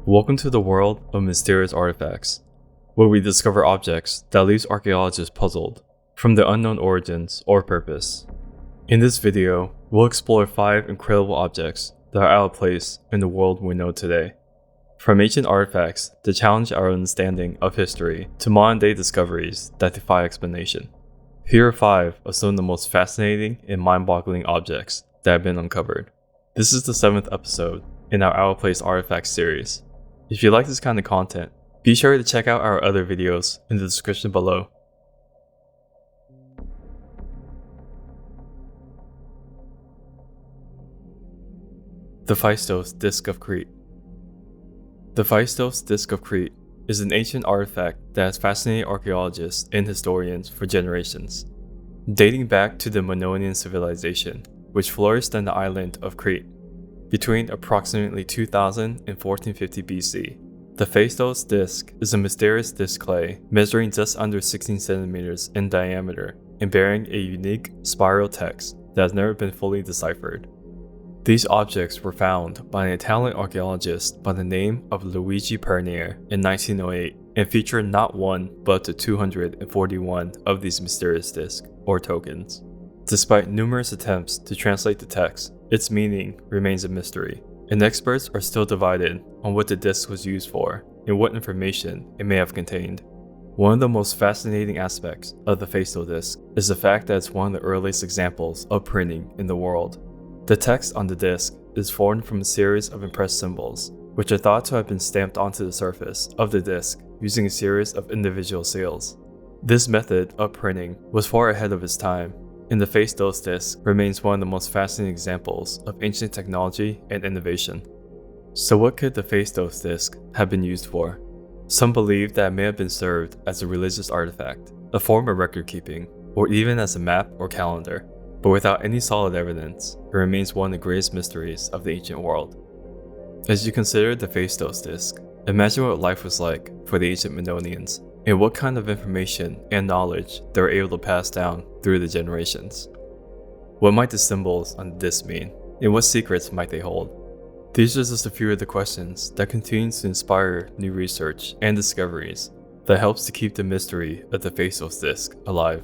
Welcome to the world of mysterious artifacts, where we discover objects that leaves archaeologists puzzled, from their unknown origins or purpose. In this video, we'll explore 5 incredible objects that are out of place in the world we know today. From ancient artifacts that challenge our understanding of history to modern-day discoveries that defy explanation. Here are 5 of some of the most fascinating and mind-boggling objects that have been uncovered. This is the 7th episode in our Out of Place Artifacts series. If you like this kind of content, be sure to check out our other videos in the description below. The Phaistos Disc of Crete. The Phaistos Disc of Crete is an ancient artifact that has fascinated archaeologists and historians for generations. Dating back to the Minoan civilization, which flourished on the island of Crete between approximately 2000 and 1450 BC. The Phaistos disc is a mysterious disc clay measuring just under 16 centimeters in diameter and bearing a unique spiral text that has never been fully deciphered. These objects were found by an Italian archaeologist by the name of Luigi Pernier in 1908 and feature not one but up to 241 of these mysterious discs or tokens. Despite numerous attempts to translate the text, its meaning remains a mystery, and experts are still divided on what the disc was used for and what information it may have contained. One of the most fascinating aspects of the Phaistos disc is the fact that it's one of the earliest examples of printing in the world. The text on the disc is formed from a series of impressed symbols, which are thought to have been stamped onto the surface of the disc using a series of individual seals. This method of printing was far ahead of its time, and the Phaistos disc remains one of the most fascinating examples of ancient technology and innovation. So what could the Phaistos disc have been used for? Some believe that it may have been served as a religious artifact, a form of record keeping, or even as a map or calendar. But without any solid evidence, it remains one of the greatest mysteries of the ancient world. As you consider the Phaistos disc, imagine what life was like for the ancient Minoans, and what kind of information and knowledge they were able to pass down through the generations. What might the symbols on the disc mean, and what secrets might they hold? These are just a few of the questions that continue to inspire new research and discoveries that helps to keep the mystery of the Phaistos disc alive.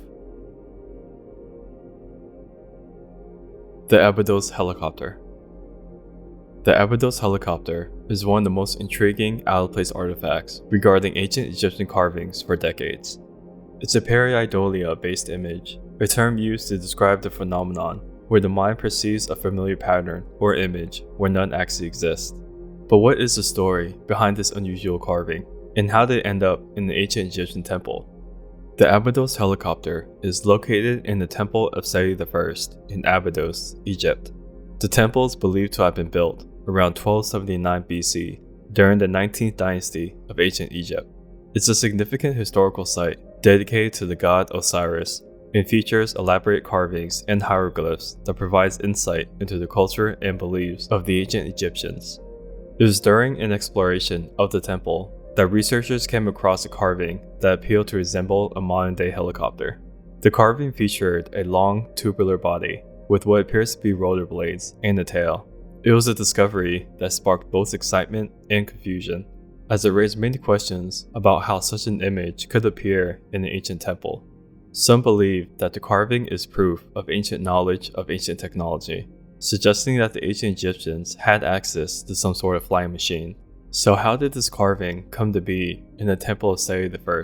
The Abydos Helicopter. The Abydos Helicopter is one of the most intriguing out-of-place artifacts regarding ancient Egyptian carvings for decades. It's a pareidolia-based image, a term used to describe the phenomenon where the mind perceives a familiar pattern or image where none actually exists. But what is the story behind this unusual carving, and how did it end up in the ancient Egyptian temple? The Abydos Helicopter is located in the Temple of Seti I in Abydos, Egypt. The temple is believed to have been built around 1279 BC during the 19th dynasty of ancient Egypt. It's a significant historical site dedicated to the god Osiris and features elaborate carvings and hieroglyphs that provides insight into the culture and beliefs of the ancient Egyptians. It was during an exploration of the temple that researchers came across a carving that appeared to resemble a modern-day helicopter. The carving featured a long, tubular body with what appears to be rotor blades and a tail. It was a discovery that sparked both excitement and confusion, as it raised many questions about how such an image could appear in an ancient temple. Some believe that the carving is proof of ancient knowledge of ancient technology, suggesting that the ancient Egyptians had access to some sort of flying machine. So how did this carving come to be in the Temple of Seti I?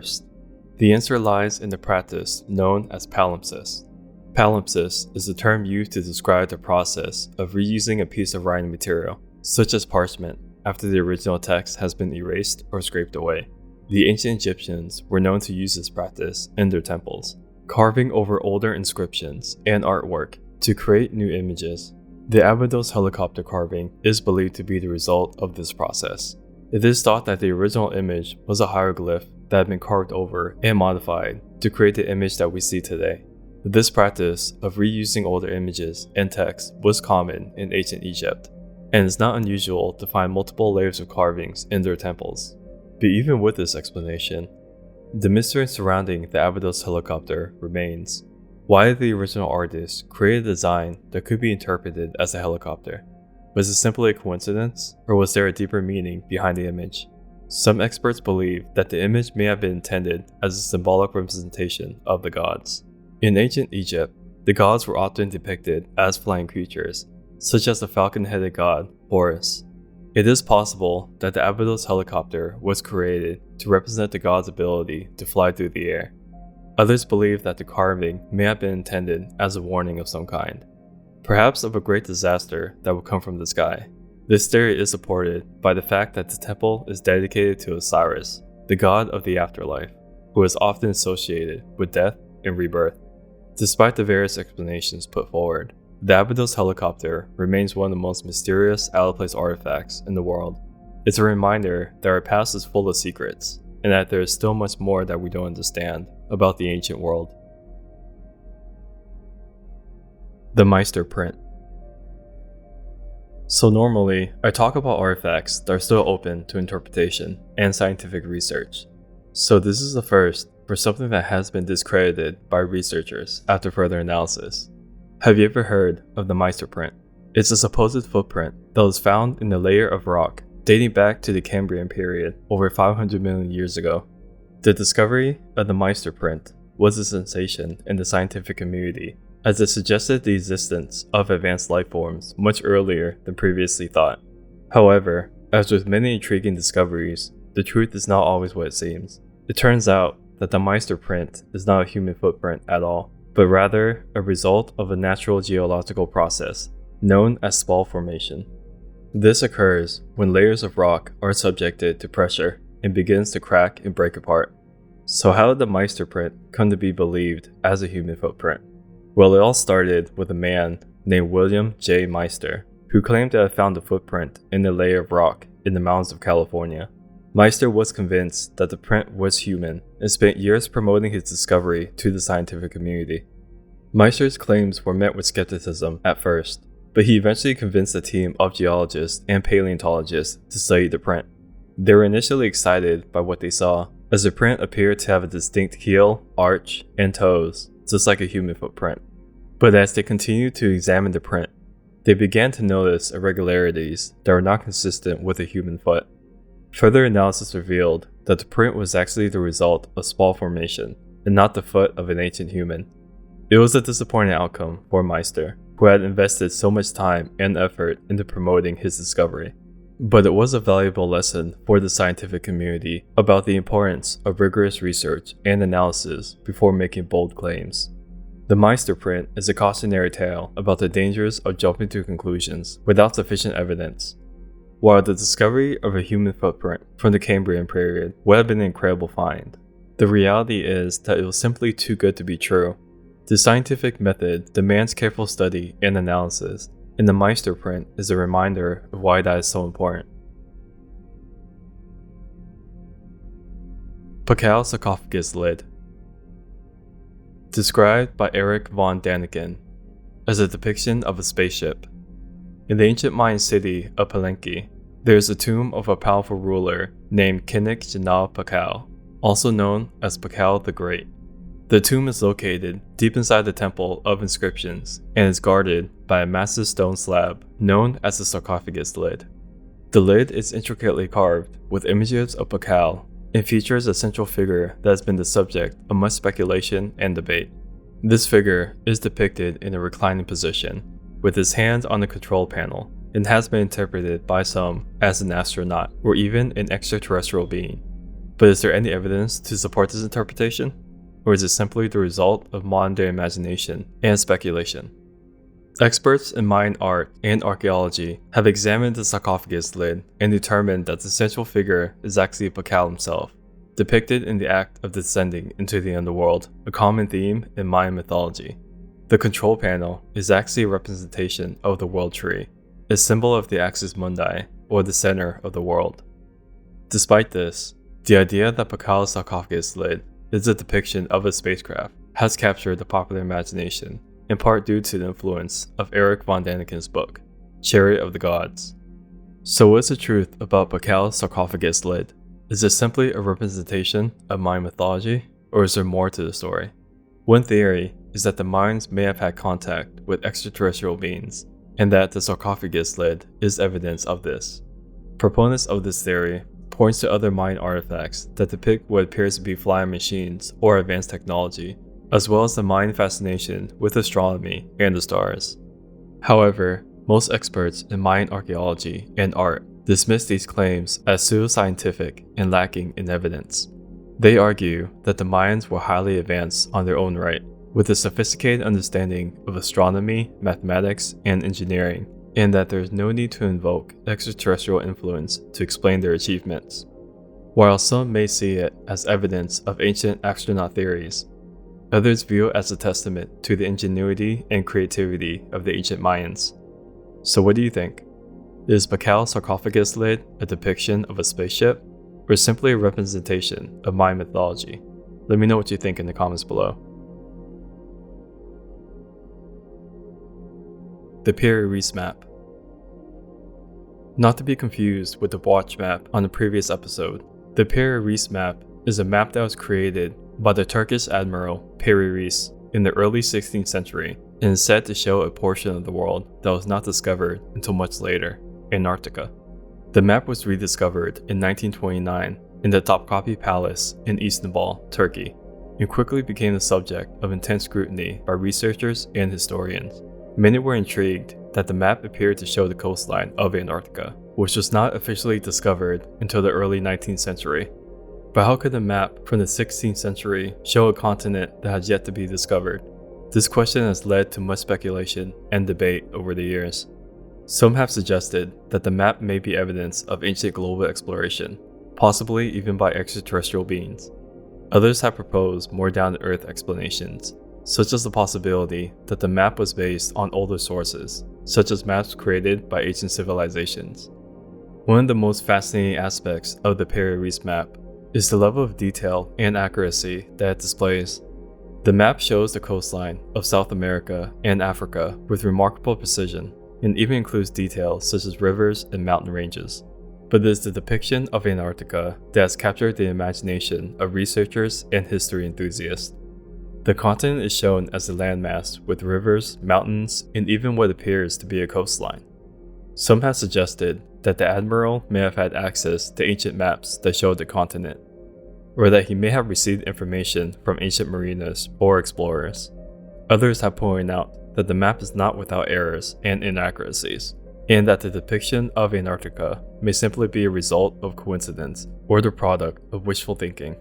The answer lies in the practice known as palimpsest. Palimpsest is the term used to describe the process of reusing a piece of writing material, such as parchment, after the original text has been erased or scraped away. The ancient Egyptians were known to use this practice in their temples, carving over older inscriptions and artwork to create new images. The Abydos Helicopter carving is believed to be the result of this process. It is thought that the original image was a hieroglyph that had been carved over and modified to create the image that we see today. This practice of reusing older images and text was common in ancient Egypt, and it's not unusual to find multiple layers of carvings in their temples. But even with this explanation, the mystery surrounding the Abydos Helicopter remains. Why did the original artist create a design that could be interpreted as a helicopter? Was it simply a coincidence, or was there a deeper meaning behind the image? Some experts believe that the image may have been intended as a symbolic representation of the gods. In ancient Egypt, the gods were often depicted as flying creatures, such as the falcon-headed god Horus. It is possible that the Abydos Helicopter was created to represent the god's ability to fly through the air. Others believe that the carving may have been intended as a warning of some kind, perhaps of a great disaster that would come from the sky. This theory is supported by the fact that the temple is dedicated to Osiris, the god of the afterlife, who is often associated with death and rebirth. Despite the various explanations put forward, the Abydos Helicopter remains one of the most mysterious out-of-place artifacts in the world. It's a reminder that our past is full of secrets, and that there is still much more that we don't understand about the ancient world. The Meister Print. So normally, I talk about artifacts that are still open to interpretation and scientific research. So this is the first for something that has been discredited by researchers after further analysis. Have you ever heard of the Meister Print? It's a supposed footprint that was found in a layer of rock dating back to the Cambrian period over 500 million years ago. The discovery of the Meister Print was a sensation in the scientific community, as it suggested the existence of advanced life forms much earlier than previously thought. However, as with many intriguing discoveries, the truth is not always what it seems. It turns out that the Meister Print is not a human footprint at all, but rather a result of a natural geological process known as spall formation. This occurs when layers of rock are subjected to pressure and begins to crack and break apart. So how did the Meister Print come to be believed as a human footprint? Well, it all started with a man named William J. Meister, who claimed to have found a footprint in a layer of rock in the mountains of California. Meister was convinced that the print was human and spent years promoting his discovery to the scientific community. Meister's claims were met with skepticism at first, but he eventually convinced a team of geologists and paleontologists to study the print. They were initially excited by what they saw, as the print appeared to have a distinct heel, arch, and toes, just like a human footprint. But as they continued to examine the print, they began to notice irregularities that were not consistent with a human foot. Further analysis revealed that the print was actually the result of spall formation and not the foot of an ancient human. It was a disappointing outcome for Meister, who had invested so much time and effort into promoting his discovery. But it was a valuable lesson for the scientific community about the importance of rigorous research and analysis before making bold claims. The Meister Print is a cautionary tale about the dangers of jumping to conclusions without sufficient evidence. While the discovery of a human footprint from the Cambrian period would have been an incredible find, the reality is that it was simply too good to be true. The scientific method demands careful study and analysis, and the Meister Print is a reminder of why that is so important. Pacal sarcophagus lid. Described by Eric von Daniken as a depiction of a spaceship. In the ancient Mayan city of Palenque, there is a tomb of a powerful ruler named Kinnick Janal Pacal, also known as Pacal the Great. The tomb is located deep inside the Temple of Inscriptions and is guarded by a massive stone slab known as the sarcophagus lid. The lid is intricately carved with images of Pacal and features a central figure that has been the subject of much speculation and debate. This figure is depicted in a reclining position, with his hands on the control panel, and has been interpreted by some as an astronaut or even an extraterrestrial being. But is there any evidence to support this interpretation? Or is it simply the result of modern-day imagination and speculation? Experts in Mayan art and archaeology have examined the sarcophagus lid and determined that the central figure is actually Pacal himself, depicted in the act of descending into the underworld, a common theme in Mayan mythology. The control panel is actually a representation of the world tree, a symbol of the axis mundi, or the center of the world. Despite this, the idea that Pacal's sarcophagus lid is a depiction of a spacecraft has captured the popular imagination, in part due to the influence of Eric von Daniken's book, Chariot of the Gods. So what's the truth about Pacal's sarcophagus lid? Is it simply a representation of Mayan mythology, or is there more to the story? One theory is that the Mayans may have had contact with extraterrestrial beings, and that the sarcophagus lid is evidence of this. Proponents of this theory points to other Mayan artifacts that depict what appears to be flying machines or advanced technology, as well as the Mayan fascination with astronomy and the stars. However, most experts in Mayan archaeology and art dismiss these claims as pseudoscientific and lacking in evidence. They argue that the Mayans were highly advanced on their own right, with a sophisticated understanding of astronomy, mathematics, and engineering, and that there is no need to invoke extraterrestrial influence to explain their achievements. While some may see it as evidence of ancient astronaut theories, others view it as a testament to the ingenuity and creativity of the ancient Mayans. So what do you think? Is Pacal's sarcophagus lid a depiction of a spaceship, or simply a representation of Mayan mythology? Let me know what you think in the comments below. The Piri Reis Map. Not to be confused with the watch map on the previous episode, the Piri Reis Map is a map that was created by the Turkish admiral Piri Reis in the early 16th century and is said to show a portion of the world that was not discovered until much later, Antarctica. The map was rediscovered in 1929 in the Topkapi Palace in Istanbul, Turkey, and quickly became the subject of intense scrutiny by researchers and historians. Many were intrigued that the map appeared to show the coastline of Antarctica, which was not officially discovered until the early 19th century. But how could a map from the 16th century show a continent that has yet to be discovered? This question has led to much speculation and debate over the years. Some have suggested that the map may be evidence of ancient global exploration, possibly even by extraterrestrial beings. Others have proposed more down-to-earth explanations, such as the possibility that the map was based on older sources, such as maps created by ancient civilizations. One of the most fascinating aspects of the Piri Reis Map is the level of detail and accuracy that it displays. The map shows the coastline of South America and Africa with remarkable precision, and even includes details such as rivers and mountain ranges. But it is the depiction of Antarctica that has captured the imagination of researchers and history enthusiasts. The continent is shown as a landmass with rivers, mountains, and even what appears to be a coastline. Some have suggested that the admiral may have had access to ancient maps that showed the continent, or that he may have received information from ancient mariners or explorers. Others have pointed out that the map is not without errors and inaccuracies, and that the depiction of Antarctica may simply be a result of coincidence or the product of wishful thinking.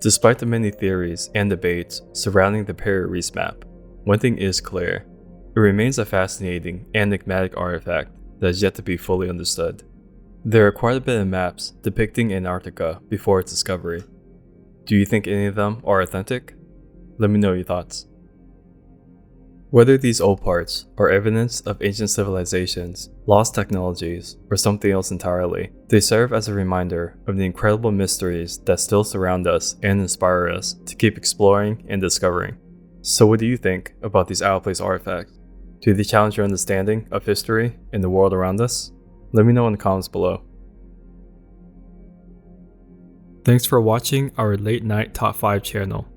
Despite the many theories and debates surrounding the Piri Reis Map, one thing is clear: it remains a fascinating and enigmatic artifact that is yet to be fully understood. There are quite a bit of maps depicting Antarctica before its discovery. Do you think any of them are authentic? Let me know your thoughts. Whether these OOPARTs are evidence of ancient civilizations, lost technologies, or something else entirely, they serve as a reminder of the incredible mysteries that still surround us and inspire us to keep exploring and discovering. So what do you think about these out-of-place artifacts? Do they challenge your understanding of history and the world around us? Let me know in the comments below. Thanks for watching our Late Night Top 5 channel.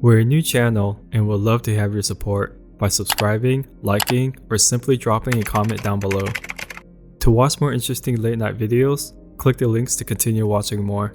We're a new channel and would love to have your support by subscribing, liking, or simply dropping a comment down below. To watch more interesting late night videos, click the links to continue watching more.